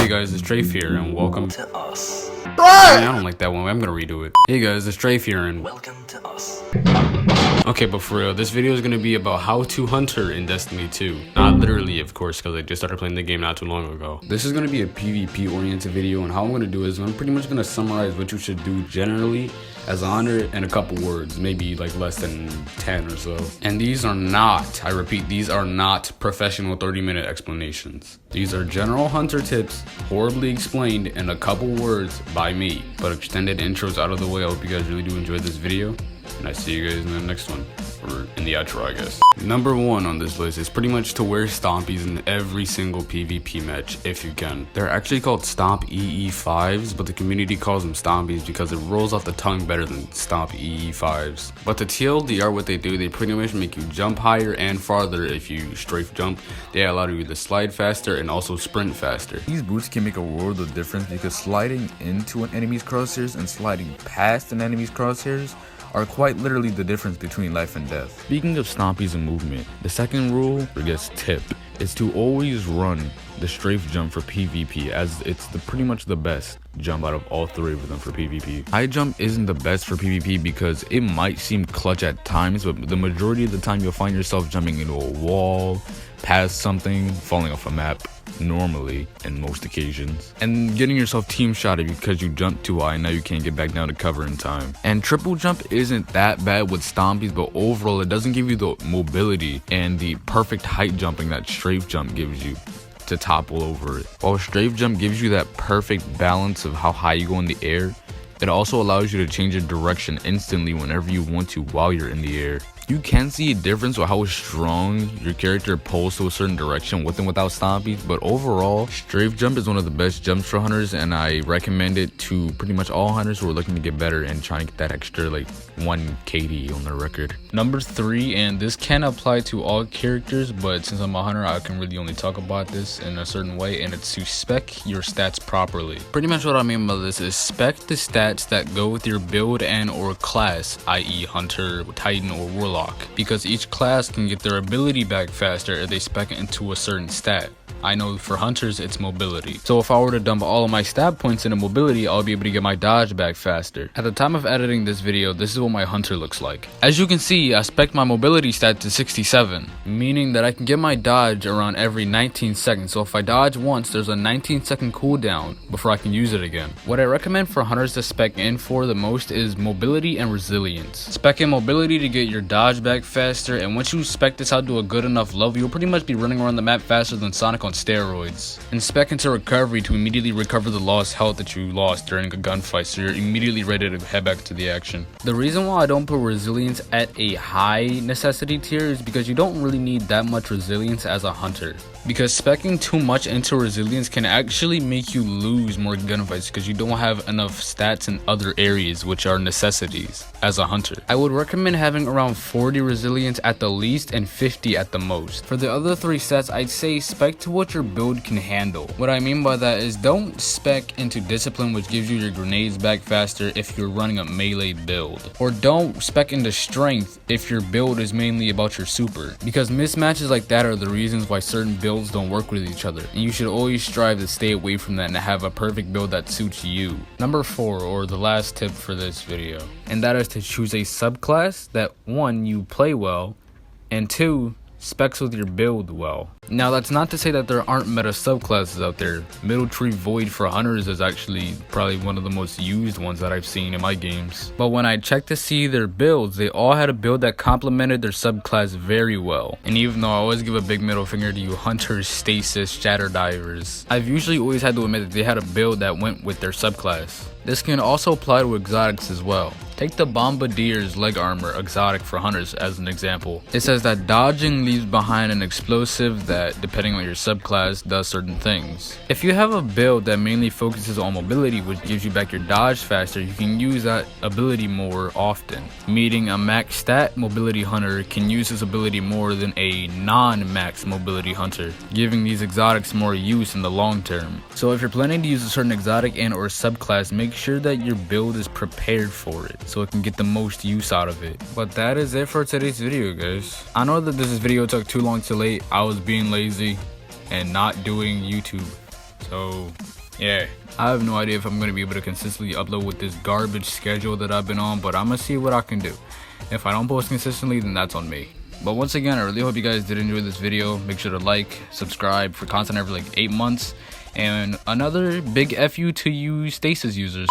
Hey guys, it's Strafe here, and welcome to us. I don't like that one. I'm gonna redo it. Hey guys, it's Strafe here, and welcome to us. Okay, but for real, this video is gonna be about how to hunter in Destiny 2. Not literally, of course, because I just started playing the game not too long ago. This is gonna be a PvP oriented video, and how I'm gonna do is I'm pretty much gonna summarize what you should do generally as a hunter in a couple words, maybe like less than 10 or so. And these are not, I repeat, these are not professional 30-minute explanations. These are general hunter tips, horribly explained in a couple words by me. But extended intros out of the way, I hope you guys really do enjoy this video. And I see you guys in the next one, or in the outro, I guess. Number 1 on this list is pretty much to wear stompies in every single PvP match, if you can. They're actually called Stomp EE5s, but the community calls them stompies because it rolls off the tongue better than Stomp EE5s. But to TLDR what they do, they pretty much make you jump higher and farther if you strafe jump. They allow you to slide faster and also sprint faster. These boots can make a world of difference because sliding into an enemy's crosshairs and sliding past an enemy's crosshairs are quite literally the difference between life and death. Speaking of stompies and movement, the second rule, or I guess tip, is to always run the strafe jump for PvP, as it's pretty much the best jump out of all three of them for PvP. High jump isn't the best for PvP because it might seem clutch at times, but the majority of the time you'll find yourself jumping into a wall, past something, falling off a map, normally in most occasions, and getting yourself team shotted because you jumped too high and now you can't get back down to cover in time. And triple jump isn't that bad with stompies, but overall it doesn't give you the mobility and the perfect height jumping that strafe jump gives you to topple over it. While strafe jump gives you that perfect balance of how high you go in the air, it also allows you to change your direction instantly whenever you want to while you're in the air. You can see a difference with how strong your character pulls to a certain direction with and without stompies, but overall, strafe jump is one of the best jumps for hunters, and I recommend it to pretty much all hunters who are looking to get better and trying to get that extra like 1 KD on their record. Number 3, and this can apply to all characters, but since I'm a hunter, I can really only talk about this in a certain way, and it's to spec your stats properly. Pretty much what I mean by this is spec the stats that go with your build and or class, i.e. hunter, titan, or warlock, because each class can get their ability back faster if they spec it into a certain stat. I know for hunters it's mobility, so if I were to dump all of my stat points into mobility, I'll be able to get my dodge back faster. At the time of editing this video, this is what my hunter looks like. As you can see, I spec my mobility stat to 67, meaning that I can get my dodge around every 19 seconds, so if I dodge once, there's a 19-second cooldown before I can use it again. What I recommend for hunters to spec in for the most is mobility and resilience. Spec in mobility to get your dodge back faster, and once you spec this out to a good enough level, you'll pretty much be running around the map faster than Sonic on steroids. And spec into recovery to immediately recover the lost health that you lost during a gunfight, so you're immediately ready to head back to the action. The reason why I don't put resilience at a high necessity tier is because you don't really need that much resilience as a hunter, because specking too much into resilience can actually make you lose more gunfights because you don't have enough stats in other areas which are necessities as a hunter. I would recommend having around 40 resilience at the least and 50 at the most. For the other 3 stats, I'd say spec to what your build can handle. What I mean by that is don't spec into discipline, which gives you your grenades back faster if you're running a melee build, or don't spec into strength if your build is mainly about your super, because mismatches like that are the reasons why certain builds don't work with each other, and you should always strive to stay away from that and have a perfect build that suits you. Number 4, or the last tip for this video, and that is to choose a subclass that 1, you play well, and 2, specs with your build well. Now that's not to say that there aren't meta subclasses out there. Middle Tree Void for hunters is actually probably one of the most used ones that I've seen in my games. But when I checked to see their builds, they all had a build that complemented their subclass very well. And even though I always give a big middle finger to you hunters, stasis, shatter divers, I've usually always had to admit that they had a build that went with their subclass. This can also apply to exotics as well. Take the Bombardier's leg armor exotic for hunters as an example. It says that dodging leaves behind an explosive that, depending on your subclass, does certain things. If you have a build that mainly focuses on mobility, which gives you back your dodge faster, you can use that ability more often. Meaning a max stat mobility hunter can use this ability more than a non-max mobility hunter, giving these exotics more use in the long term. So if you're planning to use a certain exotic and or subclass, make sure that your build is prepared for it, so it can get the most use out of it. But that is it for today's video, guys. I know that this video took too long to late. I was being lazy and not doing YouTube. So yeah, I have no idea if I'm gonna be able to consistently upload with this garbage schedule that I've been on, but I'm gonna see what I can do. If I don't post consistently, then that's on me. But once again, I really hope you guys did enjoy this video. Make sure to like, subscribe for content every like 8 months, and another big FU to you stasis users.